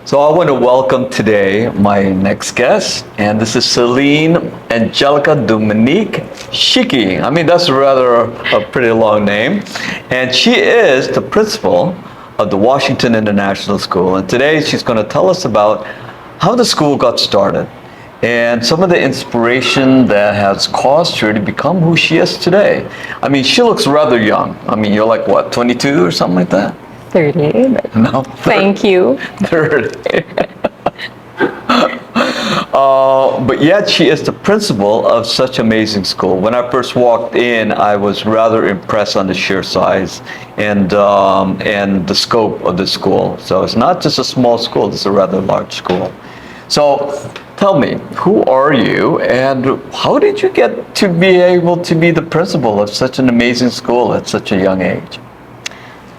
So I want to welcome today my next guest, and this is Celine Angelica Dominique Shiki. I mean, that's rather a pretty long name. And she is the principal of the Washington International School. And today she's going to tell us about how the school got started and some of the inspiration that has caused her to become who she is today. I mean, she looks rather young. I mean, you're like, what, 22 or something like that? 30. No, Thank you. 30. But yet she is the principal of such amazing school. When I first walked in, I was rather impressed on the sheer size and the scope of the school. So it's not just a small school, it's a rather large school. So tell me, who are you and how did you get to be able to be the principal of such an amazing school at such a young age?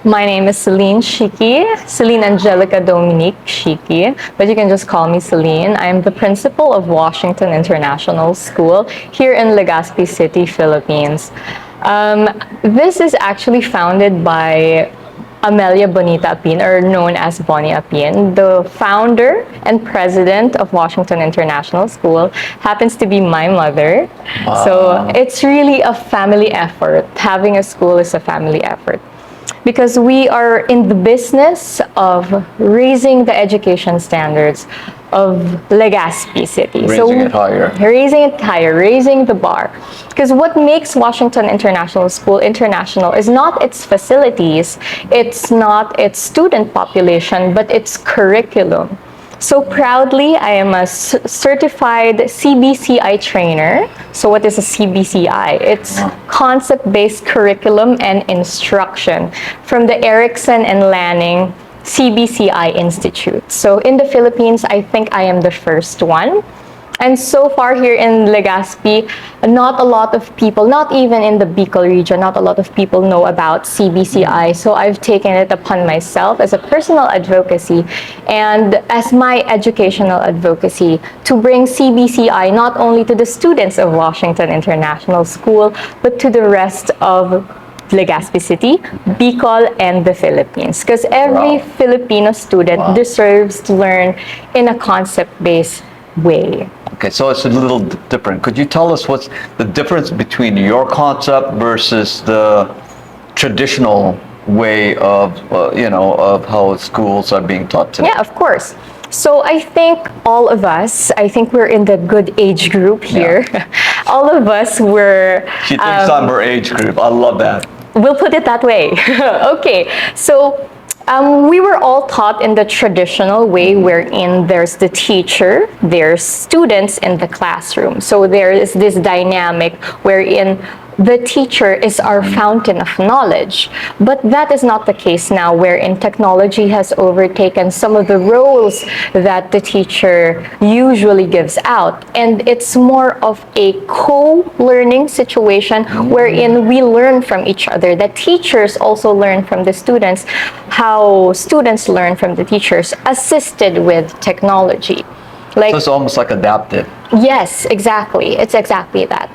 My name is Celine Shiki, Celine Angelica Dominique Shiki, but you can just call me Celine. I am the principal of Washington International School here in Legazpi City, Philippines. This is actually founded by Amelia Bonita Apin, or known as Bonnie Apin. The founder and president of Washington International School happens to be my mother. Wow. So it's really a family effort. Having a school is a family effort, because we are in the business of raising the education standards of Legazpi City. Raising it higher. Raising it higher, raising the bar. Because what makes Washington International School international is not its facilities, it's not its student population, but its curriculum. So proudly, I am a certified CBCI trainer. So what is a CBCI? It's concept-based curriculum and instruction from the Erickson and Lanning CBCI Institute. So in the Philippines, I think I am the first one. And so far here in Legazpi, not a lot of people, not even in the Bicol region, not a lot of people know about CBCI. So I've taken it upon myself as a personal advocacy and as my educational advocacy to bring CBCI not only to the students of Washington International School, but to the rest of Legazpi City, Bicol, and the Philippines. Because every Filipino student deserves to learn in a concept-based way. Okay, so it's a little different. Could you tell us what's the difference between your concept versus the traditional way of, of how schools are being taught today? Yeah, of course. So I think all of us, I think we're in the good age group here. Yeah. All of us were... She thinks I'm her age group. I love that. We'll put it that way. Okay, so we were all taught in the traditional way wherein there's the teacher, there's students in the classroom. So there is this dynamic wherein the teacher is our fountain of knowledge. But that is not the case now, wherein technology has overtaken some of the roles that the teacher usually gives out. And it's more of a co-learning situation wherein we learn from each other. The teachers also learn from the students, how students learn from the teachers, assisted with technology. So it's almost like adaptive. Yes, exactly. It's exactly that.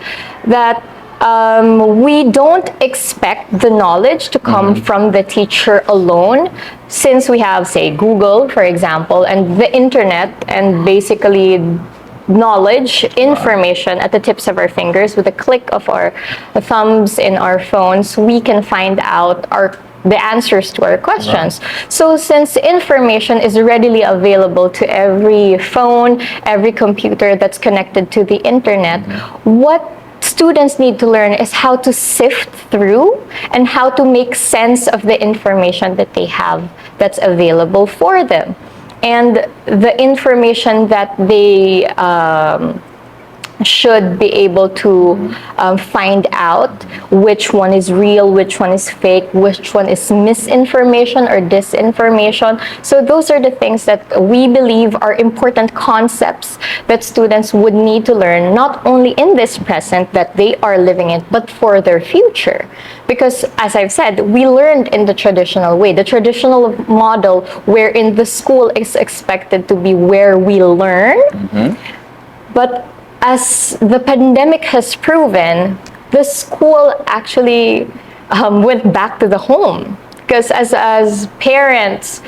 We don't expect the knowledge to come from the teacher alone, since we have, say, Google, for example, and the internet, and basically knowledge, information at the tips of our fingers. With a click of our thumbs in our phones, we can find out the answers to our questions. Right. So since information is readily available to every phone, every computer that's connected to the internet, what students need to learn is how to sift through and how to make sense of the information that they have that's available for them. And the information that they should be able to find out which one is real, which one is fake, which one is misinformation or disinformation. So those are the things that we believe are important concepts that students would need to learn, not only in this present that they are living in, but for their future. Because as I've said, we learned in the traditional way, the traditional model wherein the school is expected to be where we learn. But as the pandemic has proven, the school actually went back to the home. Because as parents,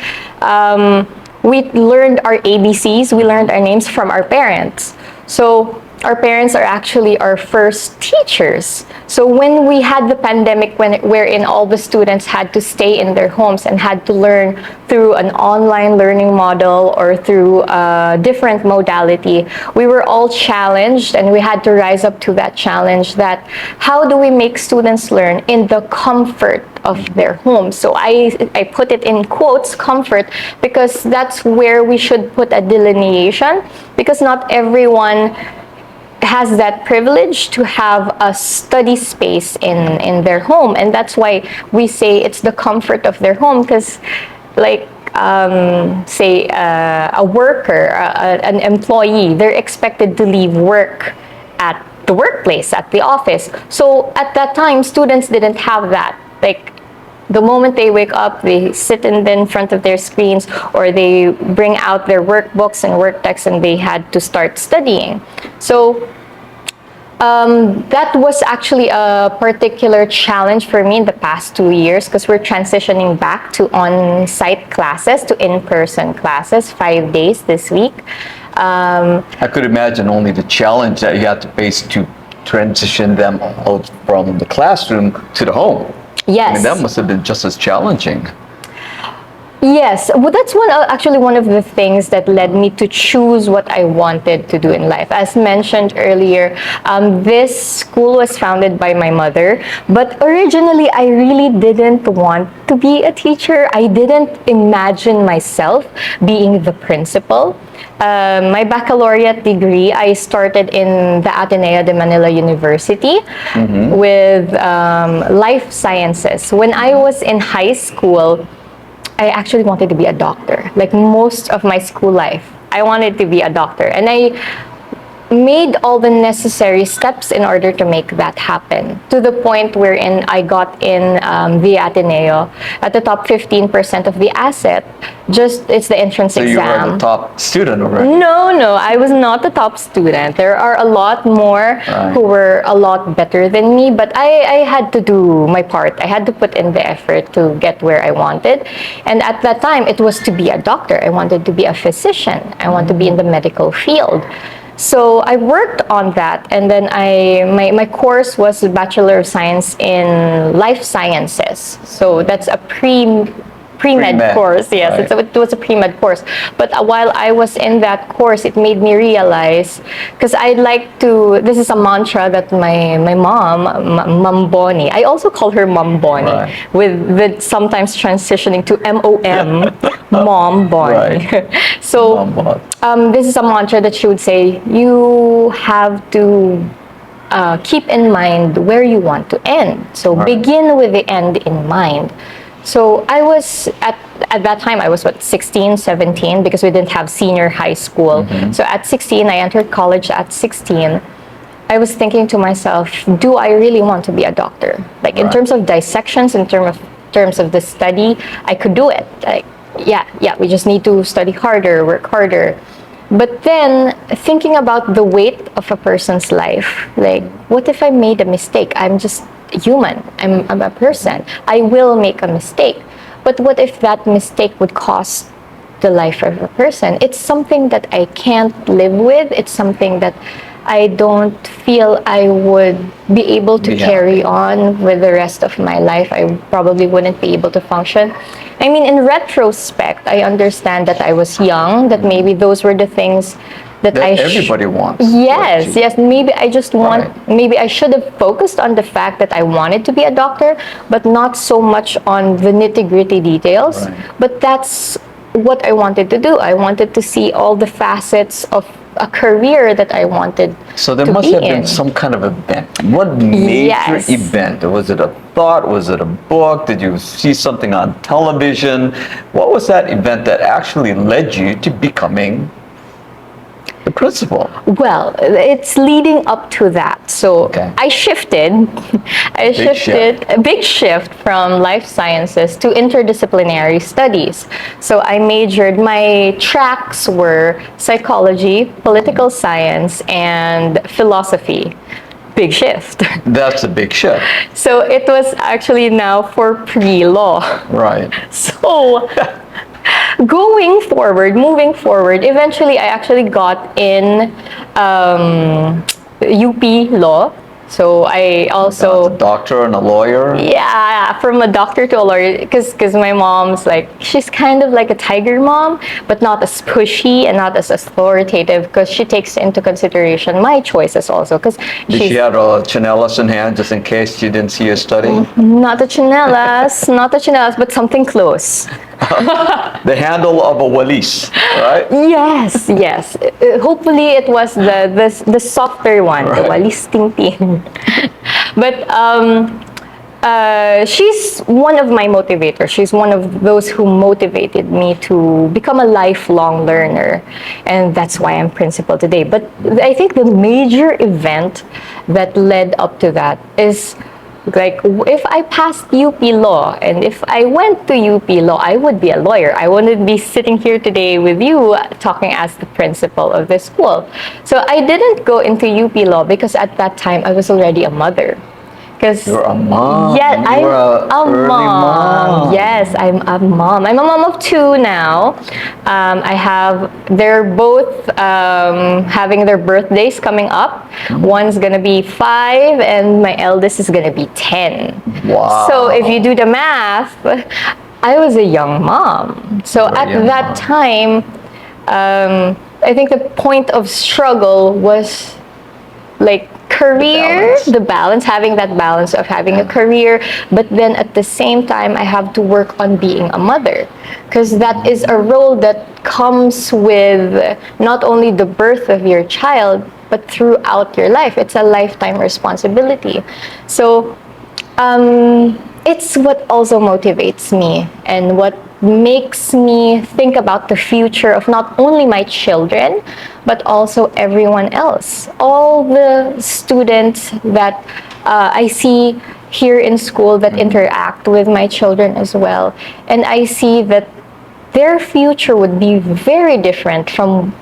we learned our ABCs, we learned our names from our parents. So our parents are actually our first teachers. So when we had the pandemic, wherein all the students had to stay in their homes and had to learn through an online learning model or through a different modality, we were all challenged, and we had to rise up to that challenge. That how do we make students learn in the comfort of their home? So I put it in quotes, comfort, because that's where we should put a delineation, because not everyone has that privilege to have a study space in their home. And that's why we say it's the comfort of their home, because like say a worker, an employee, they're expected to leave work at the workplace, at the office. So at that time, students didn't have that. Like, the moment they wake up, they sit in front of their screens, or they bring out their workbooks and work texts, and they had to start studying. So that was actually a particular challenge for me in the past 2 years, because we're transitioning back to on-site classes, to in-person classes, 5 days this week. I could imagine only the challenge that you had to face to transition them out from the classroom to the home. Yes. I mean, that must have been just as challenging. Yes, well, that's actually one of the things that led me to choose what I wanted to do in life. As mentioned earlier, this school was founded by my mother, but originally I really didn't want to be a teacher. I didn't imagine myself being the principal. My baccalaureate degree, I started in the Ateneo de Manila University with life sciences. When I was in high school, I actually wanted to be a doctor. Like most of my school life, I wanted to be a doctor. And I made all the necessary steps in order to make that happen, to the point wherein I got in the Ateneo at the top 15% of the asset. Just, it's the entrance exam. So you were the top student already? No, I was not the top student. There are a lot more who were a lot better than me, but I had to do my part. I had to put in the effort to get where I wanted. And at that time, it was to be a doctor. I wanted to be a physician. I wanted to be in the medical field. So I worked on that, and then my course was a Bachelor of Science in Life Sciences. So that's a pre-med course. Yes, right. It was a pre-med course. But while I was in that course, it made me realize, because I'd like to, this is a mantra that my mom, Mom Bonnie, I also call her Mom Bonnie, with sometimes transitioning to M-O-M, Mom Bonnie. So this is a mantra that she would say, you have to keep in mind where you want to end. So begin with the end in mind. So I was, at that time, I was, 16, 17, because we didn't have senior high school. So at 16, I entered college at 16. I was thinking to myself, do I really want to be a doctor? Like, in terms of dissections, in terms of the study, I could do it. Like, yeah, we just need to study harder, work harder. But then, thinking about the weight of a person's life, like, what if I made a mistake? I'm just human. I'm a person. I will make a mistake. But what if that mistake would cost the life of a person? It's something that I can't live with. It's something that I don't feel I would be able to carry on with the rest of my life. I probably wouldn't be able to function. I mean, in retrospect, I understand that I was young, that maybe those were the things that everybody wants. Yes. Maybe I just maybe I should have focused on the fact that I wanted to be a doctor, but not so much on the nitty-gritty details. But that's what I wanted to do. I wanted to see all the facets of a career that I wanted to be in. So there must have been some kind of event. What major event? Was it a thought? Was it a book? Did you see something on television? What was that event that actually led you to becoming the principal? Well, it's leading up to that. So I shifted. A big shift from life sciences to interdisciplinary studies. So I majored, my tracks were psychology, political science, and philosophy. Big shift. That's a big shift. So it was actually now for pre-law. Right. So moving forward, eventually I actually got in UP Law. So I also A doctor and a lawyer. yeah, from a doctor to a lawyer, because my mom's like, she's kind of like a tiger mom, but not as pushy and not as authoritative, because she takes into consideration my choices also, because Did she's she have a chinelas in hand just in case you didn't see you study? not the chinelas, not the chinelas, but something close. The handle of a walis, right? Yes, yes. Hopefully it was the softer one, the Right. walis ting ting. But she's one of my motivators. She's one of those who motivated me to become a lifelong learner, and that's why I'm principal today. But I think the major event that led up to that is, like, if I passed UP Law and if I went to UP Law, I would be a lawyer. I wouldn't be sitting here today with you talking as the principal of this school. So I didn't go into UP Law because at that time I was already a mother. Because You're a mom. yeah, You I'm were a early mom. Yes, I'm a mom. I'm a mom of two now. They're both having their birthdays coming up. One's gonna be 5, and my eldest is gonna be 10. Wow. So if you do the math, I was a young mom. So Very at young that mom. time, I think the point of struggle was like career, the balance, having that balance of having a career, but then at the same time I have to work on being a mother, because that is a role that comes with not only the birth of your child but throughout your life. It's a lifetime responsibility. So it's what also motivates me and what makes me think about the future of not only my children, but also everyone else. All the students that I see here in school that interact with my children as well. And I see that their future would be very different from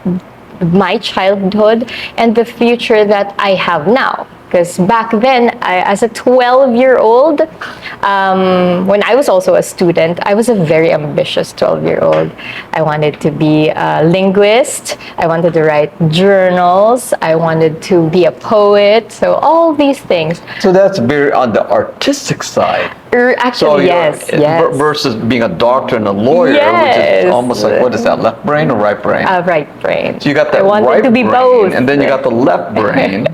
my childhood and the future that I have now. Because back then, as a 12-year-old, when I was also a student, I was a very ambitious 12-year-old. I wanted to be a linguist. I wanted to write journals. I wanted to be a poet. So all these things. So that's very on the artistic side. Actually, yes, yes. Versus being a doctor and a lawyer, which Yes. is almost like, what is that, left brain or right brain? Right brain. So you got that I wanted right to be brain, both. and then you got the left brain.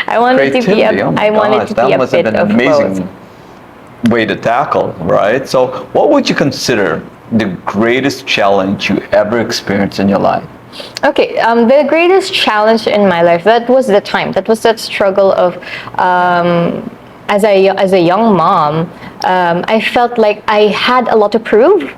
I wanted to be Creativity, oh my I wanted gosh, to that be a must have bit been of an amazing both. way to tackle, right? So what would you consider the greatest challenge you ever experienced in your life? Okay, the greatest challenge in my life, that was the time. That was that struggle of, as a young mom, I felt like I had a lot to prove,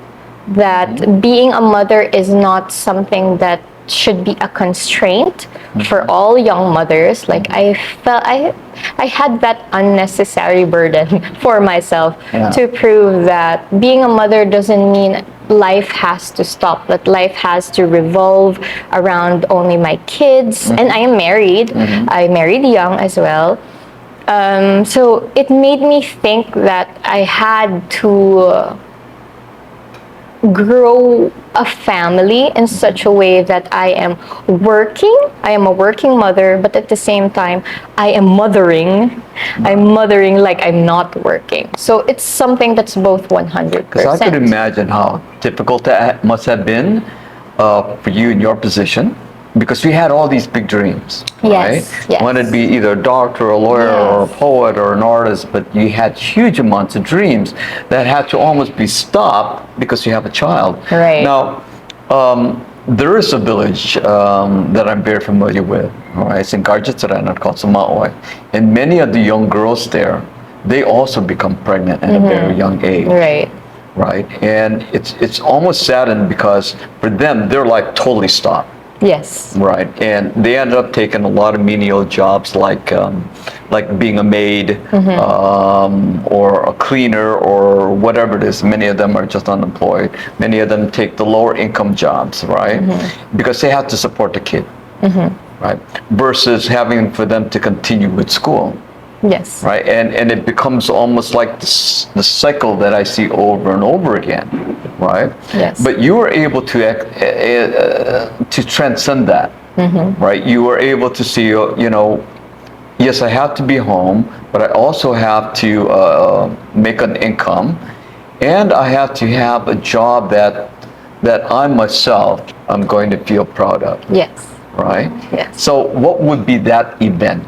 that being a mother is not something that should be a constraint for all young mothers. Like I felt I had that unnecessary burden for myself to prove that being a mother doesn't mean life has to stop, that life has to revolve around only my kids. And I am married. I married young as well. So it made me think that I had to grow a family in such a way that I am working. I am a working mother, but at the same time, I am mothering. I'm mothering like I'm not working. So it's something that's both 100%. Because I could imagine how difficult that must have been for you in your position, because we had all these big dreams, right? Yes, yes. Wanted to be either a doctor, a lawyer, or a Yes. poet, or an artist, but you had huge amounts of dreams that had to almost be stopped because you have a child. Right. Now, there is a village that I'm very familiar with, all right? It's in Garjitsarana, called Sumaoy. And many of the young girls there, they also become pregnant at a very young age. Right. Right, and it's almost saddened because for them, they're like totally stopped. Yes. Right, and they ended up taking a lot of menial jobs like being a maid or a cleaner or whatever it is. Many of them are just unemployed. Many of them take the lower income jobs, right? Because they have to support the kid, right? Versus having for them to continue with school, Yes. right? And it becomes almost like the cycle that I see over and over again. right? Yes. But you were able to transcend that, right? You were able to see, yes, I have to be home, but I also have to make an income, and I have to have a job that I myself am going to feel proud of, Yes. right? Yes. So what would be that event?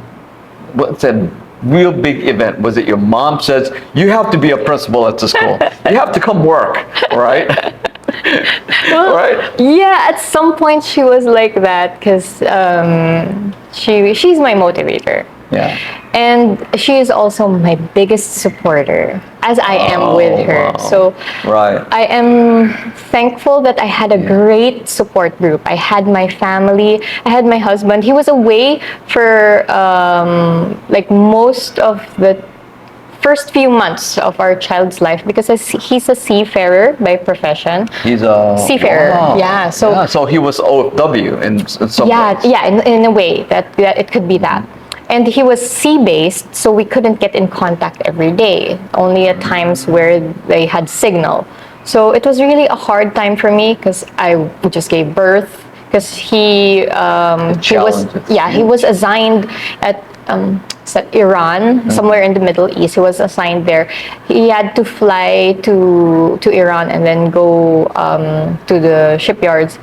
What's that real big event? Was it your mom says, you have to be a principal at the school. You have to come work, right? Well, Right? yeah, at some point she was like that because she's my motivator. Yeah. And she is also my biggest supporter, as I am with her. Wow. So Right. I am thankful that I had a great support group. I had my family, I had my husband. He was away for like most of the first few months of our child's life because he's a seafarer by profession. He's a Seafarer, wow. yeah, so he was OFW in some ways. yeah, in a way that it could be that. And he was sea-based, so we couldn't get in contact every day, only at times where they had signal. So it was really a hard time for me because I just gave birth. Because he was assigned at Iran, somewhere in the Middle East. He was assigned there. He had to fly to Iran and then go to the shipyards.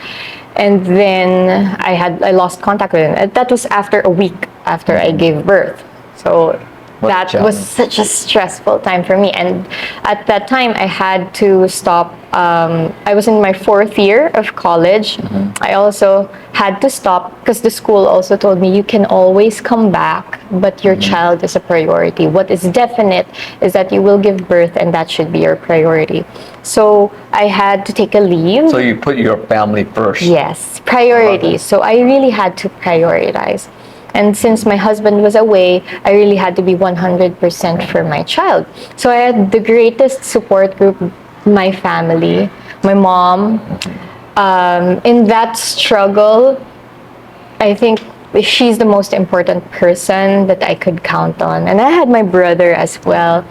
And then I lost contact with him. That was after a week after I gave birth. So that was such a stressful time for me. And at that time, I had to stop. I was in my 4th year of college. I also had to stop because the school also told me you can always come back, but your child is a priority. What is definite is that you will give birth, and that should be your priority. So I had to take a leave. So you put your family first. Yes, priorities. So I really had to prioritize. And since my husband was away, I really had to be 100% for my child. So I had the greatest support group, my family, my mom. In that struggle, I think she's the most important person that I could count on. And I had my brother as well.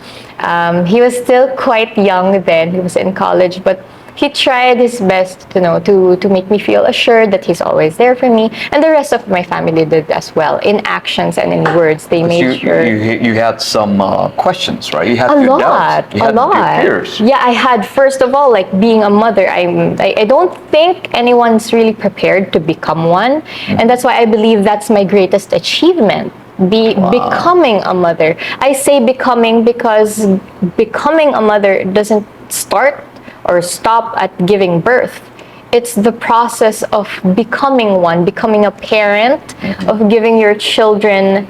He was still quite young then. He was in college, but he tried his best to make me feel assured that he's always there for me, and the rest of my family did as well, in actions and in words. They made sure. You had some questions, right? You had a your lot, doubts. You had your fears. Yeah, I had, first of all, like being a mother. I don't think anyone's really prepared to become one, and that's why I believe that's my greatest achievement. Becoming a mother. I say becoming because becoming a mother doesn't start or stop at giving birth. It's the process of becoming one, becoming a parent, of giving your children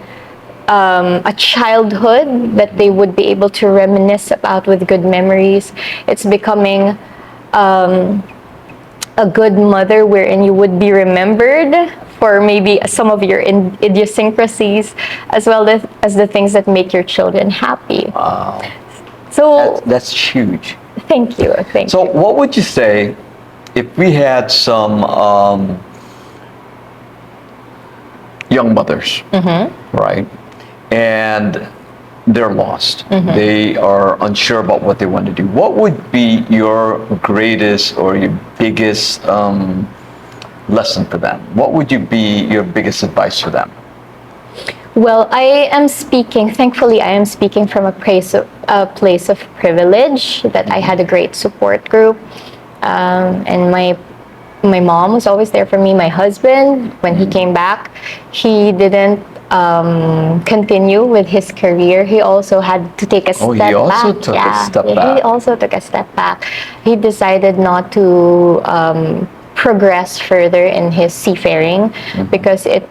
a childhood that they would be able to reminisce about with good memories. It's becoming a good mother wherein you would be remembered for maybe some of your idiosyncrasies, as well as the things that make your children happy. Wow. So that's huge. Thank you. So what would you say if we had some young mothers, right? And they're lost. They are unsure about what they want to do. What would be your greatest or your biggest lesson for them? What would be your biggest advice for them? Well, thankfully I am speaking from a place of privilege, that I had a great support group. And my mom was always there for me. My husband, when he came back, he didn't continue with his career. He also had to take a step back. He also took a step back. He also took a step back. He decided not to progress further in his seafaring because it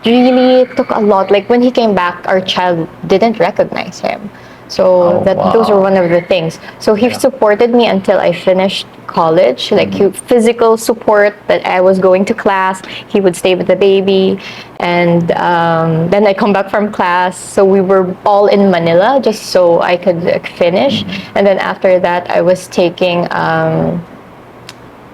really took a lot. Like when he came back, our child didn't recognize him. So those were one of the things. So he supported me until I finished college, like physical support, that I was going to class. He would stay with the baby, and then I come back from class. So we were all in Manila just so I could finish. And then after that, I was taking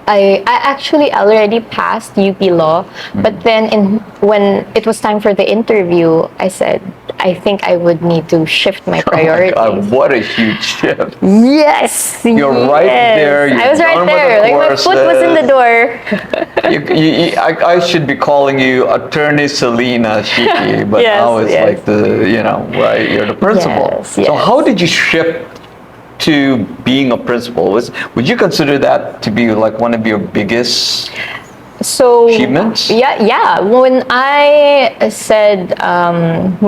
I actually already passed UP Law, but then when it was time for the interview, I said, I think I would need to shift my Oh my priorities. God, what a huge shift. Yes, You're right there. I was right done with there. the Like my foot was in the courses. door. I should be calling you Attorney Selena Shiki, but Yes, now it's yes. like right, you're the principal. Yes, So yes. how did you shift to being a principal? Would you consider that to be like one of your biggest So achievements? yeah. When I said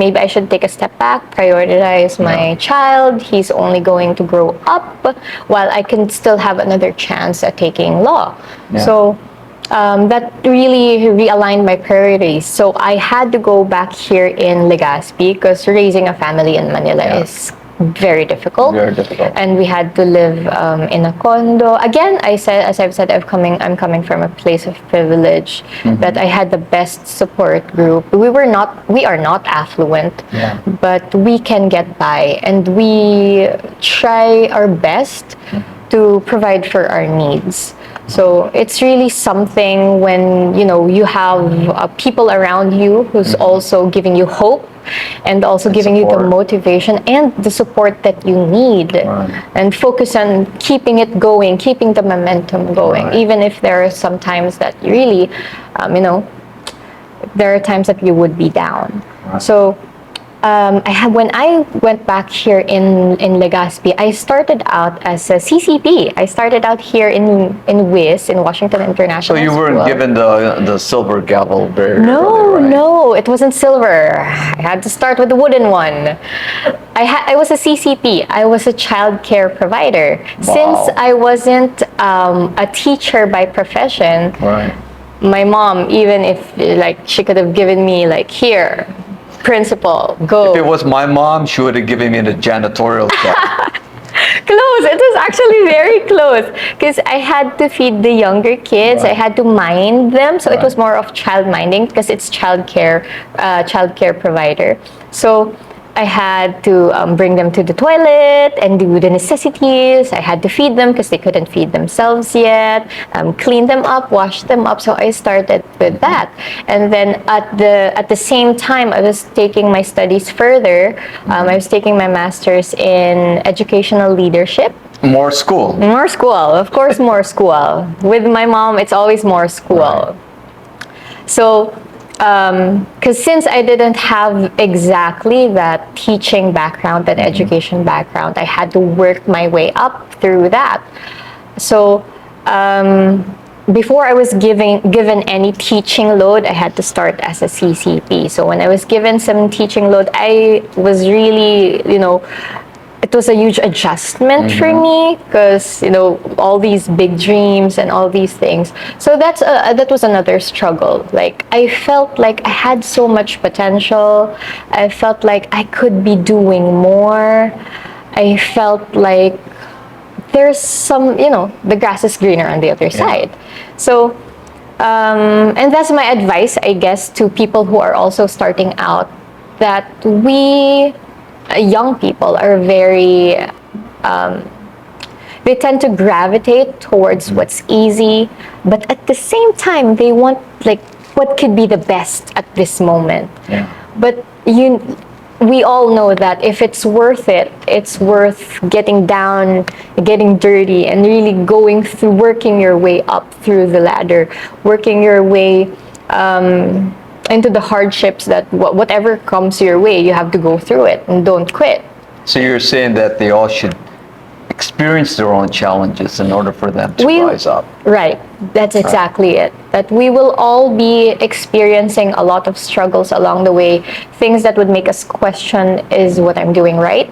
maybe I should take a step back, prioritize my child. He's only going to grow up while I can still have another chance at taking law. Yeah. So that really realigned my priorities. So I had to go back here in Legazpi because raising a family in Manila is very difficult. Very difficult. And we had to live in a condo. Again, as I've said, I'm coming from a place of privilege. That I had the best support group. We are not affluent, but we can get by, and we try our best to provide for our needs. So it's really something when you have people around you who's also giving you hope and also giving you the motivation and the support that you need, and focus on keeping it going, keeping the momentum going, even if there are some times that you really, there are times that you would be down. So when I went back here in Legazpi, I started out as a CCP. I started out here in WIS, in Washington International So you weren't School. given the silver gavel very early, No, right? no, it wasn't silver. I had to start with the wooden one. I was a CCP. I was a child care provider. Since I wasn't a teacher by profession, my mom, even if she could have given me here, principal, go. If it was my mom, she would have given me the janitorial job. Close. It was actually very close because I had to feed the younger kids. I had to mind them, so it was more of child minding because it's child care provider. So I had to bring them to the toilet and do the necessities. I had to feed them because they couldn't feed themselves yet. Clean them up, wash them up. So I started with that, and then at the same time, I was taking my studies further. I was taking my master's in educational leadership. More school. More school, of course, more school. With my mom, it's always more school. So. Because since I didn't have exactly that teaching background, that education background, I had to work my way up through that. So before I was given any teaching load, I had to start as a CCP. So when I was given some teaching load, I was really, it was a huge adjustment for me because all these big dreams and all these things. So that was another struggle. Like I felt like I had so much potential. I felt like I could be doing more. I felt like there's some, the grass is greener on the other side. So and that's my advice, I guess, to people who are also starting out, that young people are very they tend to gravitate towards what's easy, but at the same time they want what could be the best at this moment. But we all know that if it's worth it, it's worth getting down, getting dirty, and really going through, working your way up through the ladder, working your way into the hardships, that whatever comes your way, you have to go through it and don't quit. So you're saying that they all should experience their own challenges in order for them to rise up. Right. That's exactly it. That we will all be experiencing a lot of struggles along the way. Things that would make us question, is what I'm doing right?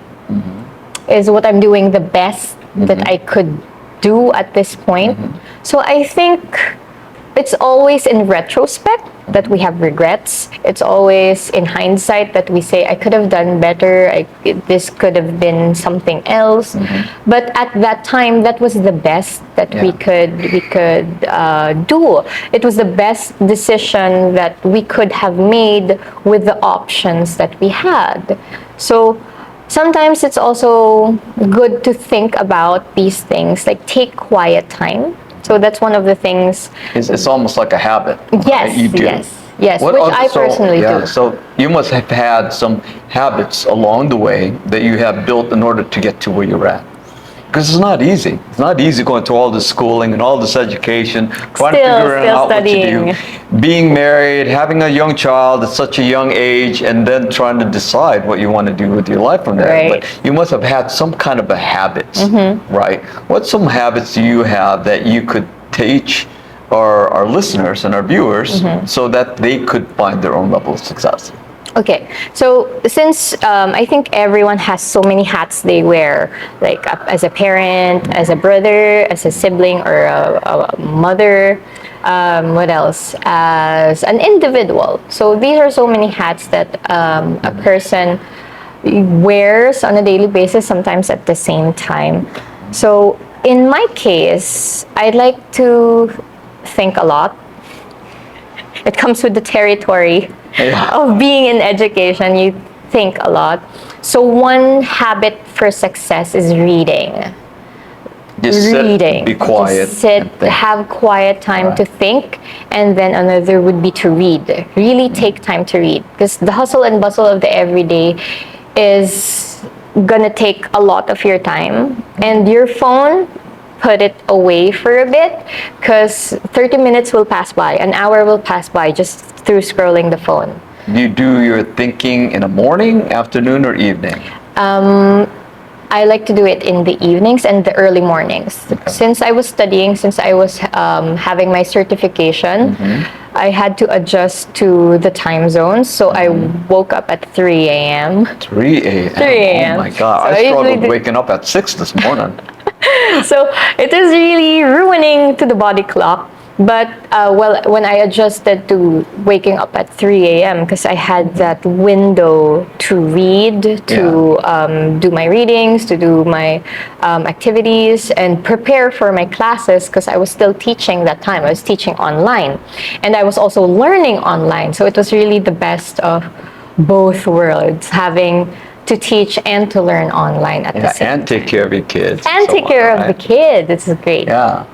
Is what I'm doing the best that I could do at this point? So I think it's always in retrospect that we have regrets. It's always in hindsight that we say, I could have done better. This could have been something else. But at that time, that was the best that we could do. It was the best decision that we could have made with the options that we had. So sometimes it's also good to think about these things, like take quiet time. So that's one of the things. It's almost like a habit. Yes, You do. Yes, What which other- I personally yeah, do. So you must have had some habits along the way that you have built in order to get to where you're at. Because it's not easy. It's not easy going through all this schooling and all this education, trying to figure Still out what to studying. do, being married, having a young child at such a young age, and then trying to decide what you want to do with your life from there. Right. But you must have had some kind of a habits, Mm-hmm. right? What some habits do you have that you could teach our listeners and our viewers Mm-hmm. so that they could find their own level of success? Okay, so since I think everyone has so many hats they wear, like as a parent, as a brother, as a sibling, or a mother, what else? As an individual. So these are so many hats that a person wears on a daily basis, sometimes at the same time. So in my case, I like to think a lot. It comes with the territory Yeah. of being in education. You think a lot. So one habit for success is reading. Just sit, Reading. be quiet, Just sit, and think. have quiet time to think, and then another would be to read. Really take time to read, because the hustle and bustle of the everyday is gonna take a lot of your time, and your phone, put it away for a bit, because 30 minutes will pass by, an hour will pass by just through scrolling the phone. You do your thinking in the morning, afternoon, or evening? I like to do it in the evenings and the early mornings. Since I was studying, since I was having my certification, I had to adjust to the time zones. So I woke up at 3 a.m. 3 a.m. 3 a.m. Oh my God, So I I usually struggled do- waking up at 6 this morning. So it is really ruining to the body clock. But when I adjusted to waking up at 3 a.m., because I had that window to read, to do my readings, to do my activities, and prepare for my classes, because I was still teaching that time. I was teaching online. And I was also learning online. So it was really the best of both worlds, having to teach and to learn online at the Yeah, same and take care of your kids. and so take care on, of the right? kids. This is great. Yeah.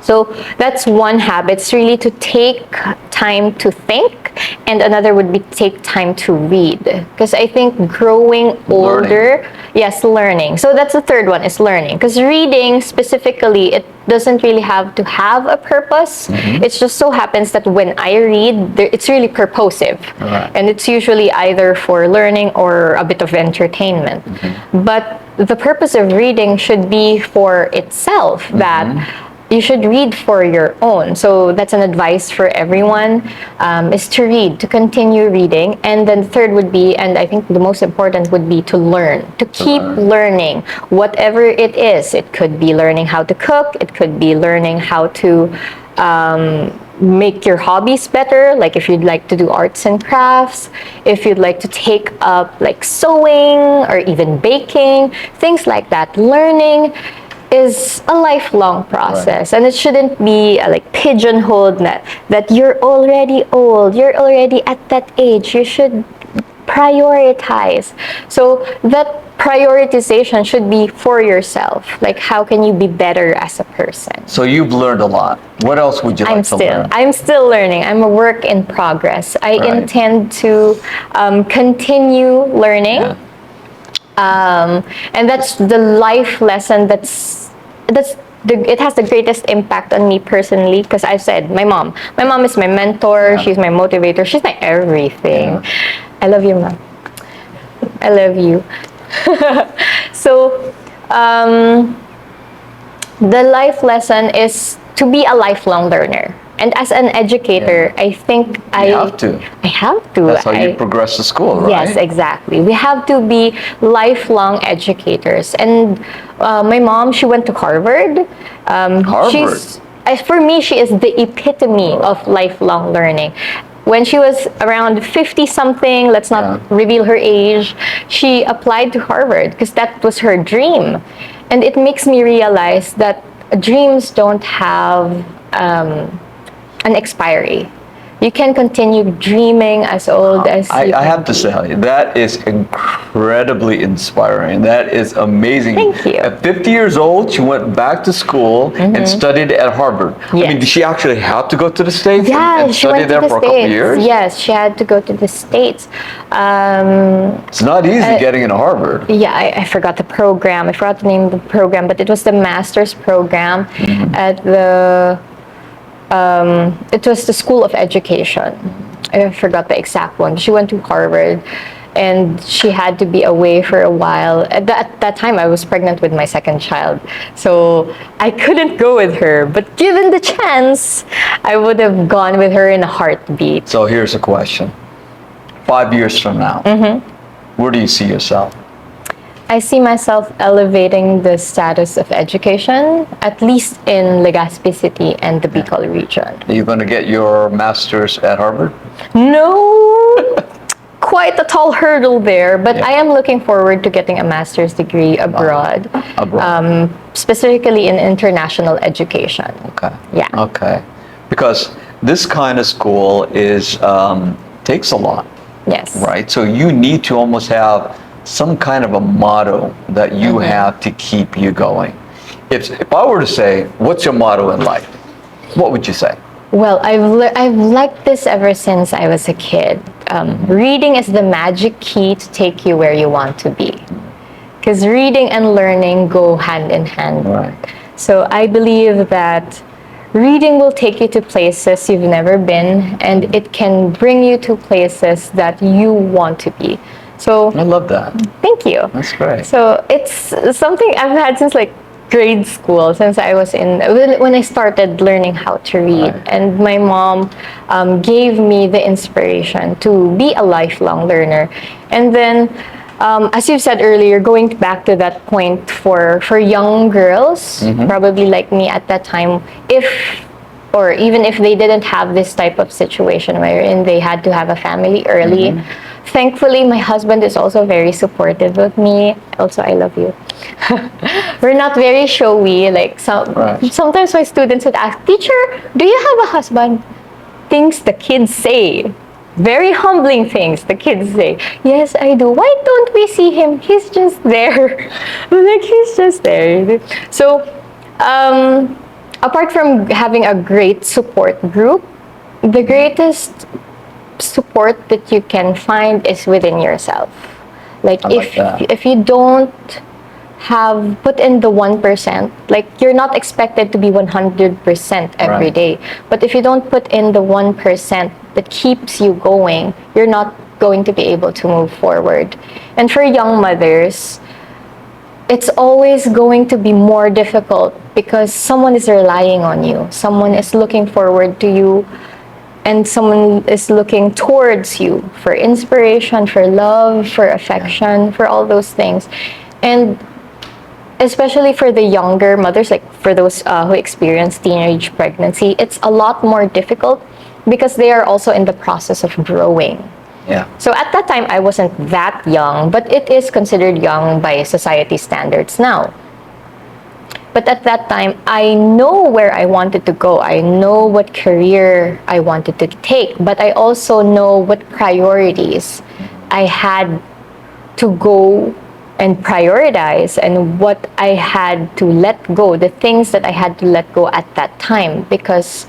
So that's one habit. It's really to take time to think, and another would be take time to read. Because I think growing older, yes, learning. So that's the third one, is learning. Because reading specifically, it doesn't really have to have a purpose. It just so happens that when I read, it's really purposive. Right. And it's usually either for learning or a bit of entertainment. But the purpose of reading should be for itself, that you should read for your own. So that's an advice for everyone, is to read, to continue reading. And then third would be, and I think the most important would be to learn, to keep learning, whatever it is. It could be learning how to cook. It could be learning how to make your hobbies better, like if you'd like to do arts and crafts, if you'd like to take up like sewing or even baking, things like that. Learning is a lifelong process, and it shouldn't be like pigeonholed that you're already old, you're already at that age, you should prioritize. So that prioritization should be for yourself, like how can you be better as a person. So you've learned a lot. What else would you like to learn? I'm still learning. I'm a work in progress. I Right. intend to continue learning. Yeah. And that's the life lesson it has the greatest impact on me personally, because I've said my mom is my mentor. She's my motivator, she's my everything. I love you, Mom. I love you. So the life lesson is to be a lifelong learner. And as an educator, I think You have to. I have to. That's how you progress to school, right? Yes, exactly. We have to be lifelong educators. And my mom, she went to Harvard. Harvard? For me, she is the epitome of lifelong learning. When she was around 50-something, let's not reveal her age, she applied to Harvard because that was her dream. And it makes me realize that dreams don't have an expiry. You can continue dreaming as old as you I can have to be. say, that is incredibly inspiring. That is amazing. Thank you. At 50 years old, she went back to school and studied at Harvard. I mean, Yes. did she actually have to go to the States Yeah, and she study went to there the for a couple of States. years? Yes, she had to go to the States. It's not easy getting into Harvard. Yeah, I forgot the program. I forgot the name of the program, but it was the master's program at it was the School of Education. I forgot the exact one. She went to Harvard, and she had to be away for a while. At that time, I was pregnant with my second child, so I couldn't go with her. But given the chance, I would have gone with her in a heartbeat. So here's a question. 5 years from now, where do you see yourself? I see myself elevating the status of education, at least in Legazpi City and the Bicol region. Are you going to get your master's at Harvard? No, quite a tall hurdle there, but Yeah. I am looking forward to getting a master's degree abroad, specifically in international education. Okay. Yeah. Okay. Because this kind of school is takes a lot, Yes. right? So you need to almost have some kind of a motto that you have to keep you going. If I were to say, what's your motto in life? What would you say? Well, I've liked this ever since I was a kid. Reading is the magic key to take you where you want to be. Because reading and learning go hand in hand. Right. So I believe that reading will take you to places you've never been, and it can bring you to places that you want to be. So I love that. thank you. That's great. So it's something I've had since like grade school, since I was when I started learning how to read. Right. And my mom gave me the inspiration to be a lifelong learner. And then, as you said earlier, going back to that point for young girls, probably like me at that time, or even if they didn't have this type of situation wherein they had to have a family early. Thankfully, my husband is also very supportive of me. Also, I love you. We're not very showy. Like sometimes my students would ask, "Teacher, do you have a husband?" Things the kids say. Very humbling things the kids say. Yes, I do. Why don't we see him? He's just there. I'm like, he's just there. So, apart from having a great support group, the greatest support that you can find is within yourself. Like if you don't have put in the 1%, like you're not expected to be 100% every day, but if you don't put in the 1% that keeps you going, you're not going to be able to move forward. And for young mothers, it's always going to be more difficult because someone is relying on you, someone is looking forward to you, and someone is looking towards you for inspiration, for love, for affection, for all those things. And especially for the younger mothers, like for those who experience teenage pregnancy, it's a lot more difficult because they are also in the process of growing. Yeah. So at that time, I wasn't that young, but it is considered young by society standards now. But at that time, I know where I wanted to go. I know what career I wanted to take, but I also know what priorities I had to go and prioritize, and what I had to let go, the things that I had to let go at that time, because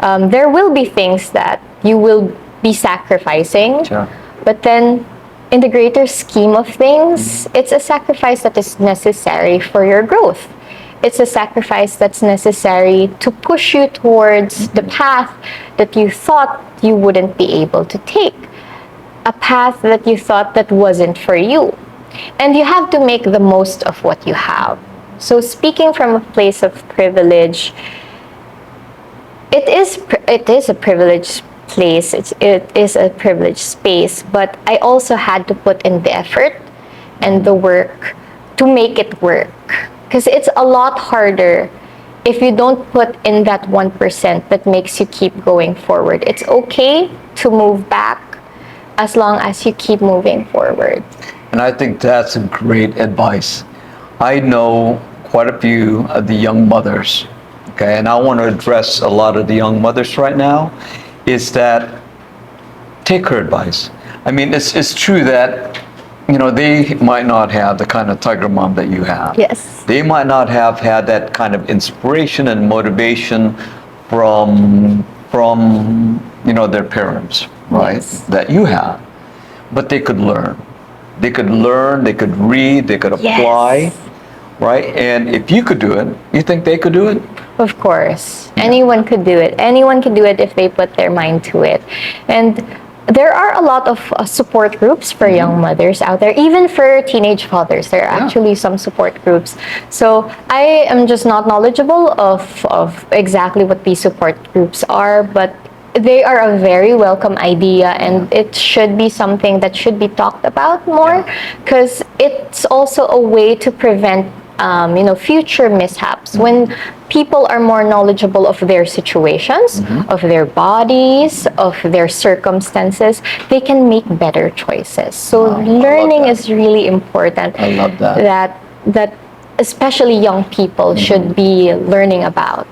there will be things that you will be sacrificing, but then in the greater scheme of things, it's a sacrifice that is necessary for your growth. It's a sacrifice that's necessary to push you towards the path that you thought you wouldn't be able to take, a path that you thought that wasn't for you. And you have to make the most of what you have. So speaking from a place of privilege, it is a privileged place, it is a privileged space, but I also had to put in the effort and the work to make it work. Because it's a lot harder if you don't put in that 1% that makes you keep going forward. It's okay to move back as long as you keep moving forward. And I think that's a great advice. I know quite a few of the young mothers, okay, and I want to address a lot of the young mothers right now. is that take her advice. I mean, it's true that, they might not have the kind of tiger mom that you have. Yes. They might not have had that kind of inspiration and motivation from their parents, right? Yes. That you have. But they could learn. They could learn, they could read, they could apply, Yes. right? And if you could do it, you think they could do it? Of course. Anyone could do it. Anyone could do it if they put their mind to it. And there are a lot of support groups for young mothers out there, even for teenage fathers. There are actually some support groups. So I am just not knowledgeable of exactly what these support groups are, but they are a very welcome idea, and it should be something that should be talked about more, because it's also a way to prevent future mishaps. When people are more knowledgeable of their situations, of their bodies, of their circumstances, they can make better choices. So learning is really important. I love that. That especially young people should be learning about.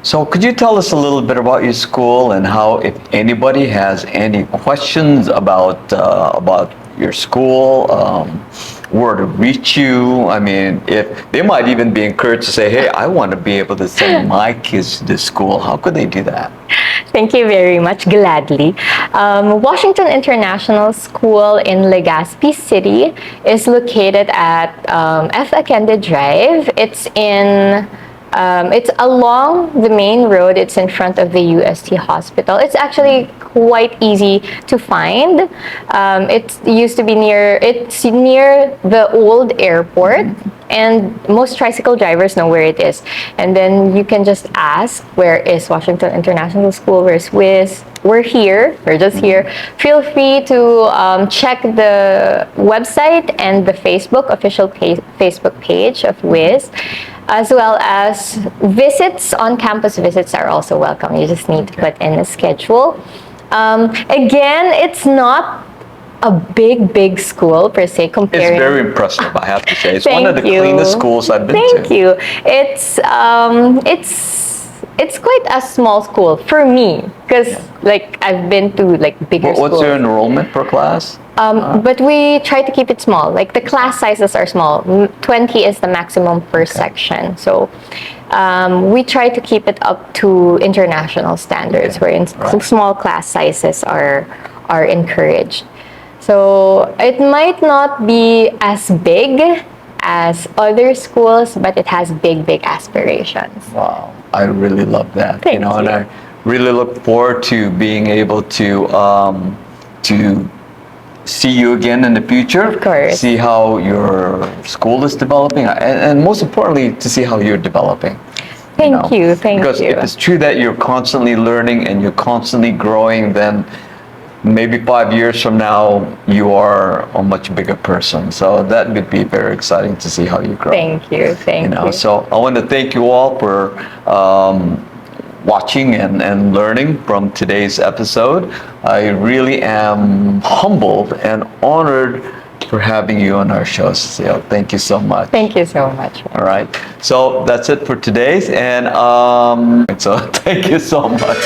So could you tell us a little bit about your school and how, if anybody has any questions about your school, where to reach you? I mean, if they might even be encouraged to say, hey, I want to be able to send my kids to this school. How could they do that? Thank you very much. Gladly. Washington International School in Legazpi City is located at F. Akende Drive. It's along the main road. It's in front of the UST hospital. It's actually quite easy to find. It's near the old airport, and most tricycle drivers know where it is. And then you can just ask, where is Washington International School? Where's Wiz? We're here. We're just here. Feel free to check the website and the official Facebook page of Wiz, as well as visits, on-campus visits are also welcome. You just need to put in a schedule. Again, it's not a big school per se comparing. It's very impressive, I have to say. It's Thank one of the you. cleanest schools I've been to. Thank you. It's quite a small school for me, because I've been to bigger schools. What's your enrollment per class? But we try to keep it small. The class sizes are small. 20 is the maximum per section. So we try to keep it up to international standards, wherein small class sizes are encouraged. So it might not be as big as other schools, but it has big aspirations. Wow, I really love that. Thank you. And I really look forward to being able to see you again in the future. Of course. See how your school is developing, and most importantly, to see how you're developing. Thank you. Because if it's true that you're constantly learning and you're constantly growing, then maybe 5 years from now, you are a much bigger person. So that would be very exciting to see how you grow. Thank you. Thank you. So I want to thank you all for watching and learning from today's episode. I really am humbled and honored for having you on our show, Cecile. Thank you so much. Thank you so much. All right. So that's it for today's, and so thank you so much.